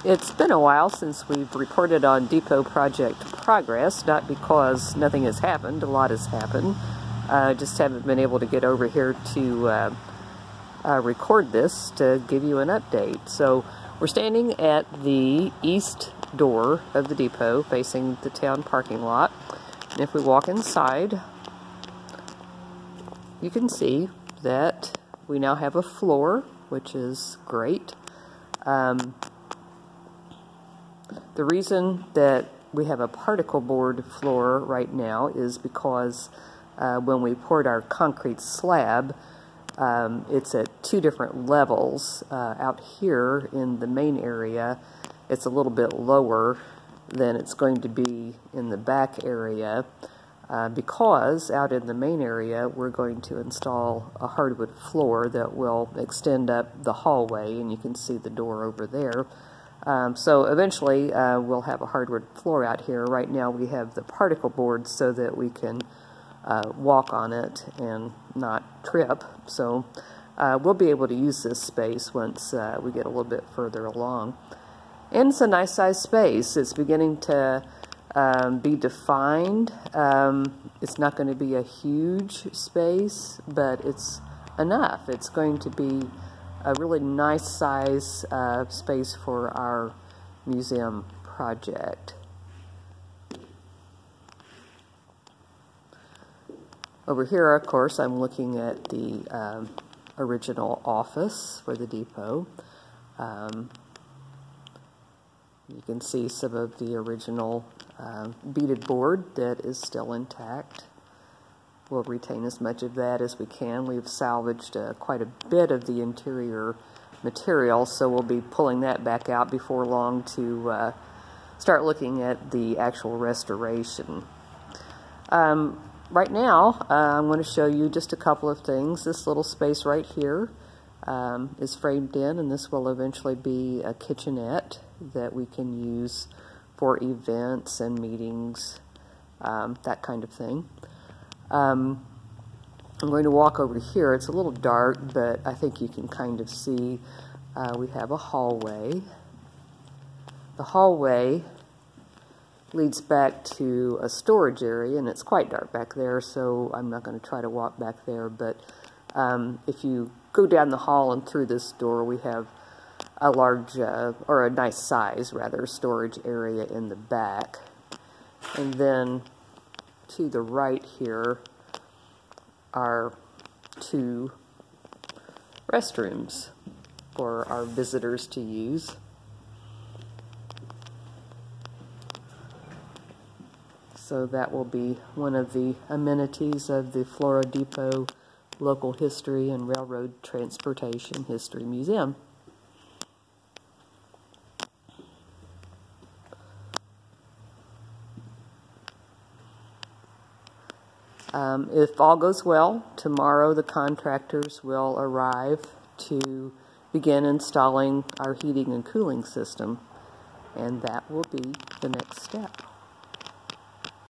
It's been a while since we've reported on depot project progress, not because nothing has happened, a lot has happened. Just haven't been able to get over here to record this to give you an update. So we're standing at the east door of the depot facing the town parking lot. And if we walk inside, you can see that we now have a floor, which is great. The reason that we have a particle board floor right now is because when we poured our concrete slab, it's at two different levels. Out here in the main area, it's a little bit lower than it's going to be in the back area because out in the main area we're going to install a hardwood floor that will extend up the hallway, and you can see the door over there. So eventually we'll have a hardwood floor out here. Right now we have the particle board so that we can walk on it and not trip. So we'll be able to use this space once we get a little bit further along. And it's a nice size space. It's beginning to be defined. It's not going to be a huge space, but it's enough. It's going to be a really nice size space for our museum project. Over here, of course, I'm looking at the original office for the depot. You can see some of the original beaded board that is still intact. We'll retain as much of that as we can. We've salvaged quite a bit of the interior material, so we'll be pulling that back out before long to start looking at the actual restoration. Right now, I'm going to show you just a couple of things. This little space right here is framed in, and this will eventually be a kitchenette that we can use for events and meetings, that kind of thing. I'm going to walk over here. It's a little dark, but I think you can kind of see we have a hallway. The hallway leads back to a storage area, and it's quite dark back there, so I'm not going to try to walk back there, but if you go down the hall and through this door, we have a large, or a nice size rather, storage area in the back. And then to the right here are two restrooms for our visitors to use. So that will be one of the amenities of the Flora Depot Local History and Railroad Transportation History Museum. If all goes well, tomorrow the contractors will arrive to begin installing our heating and cooling system, and that will be the next step.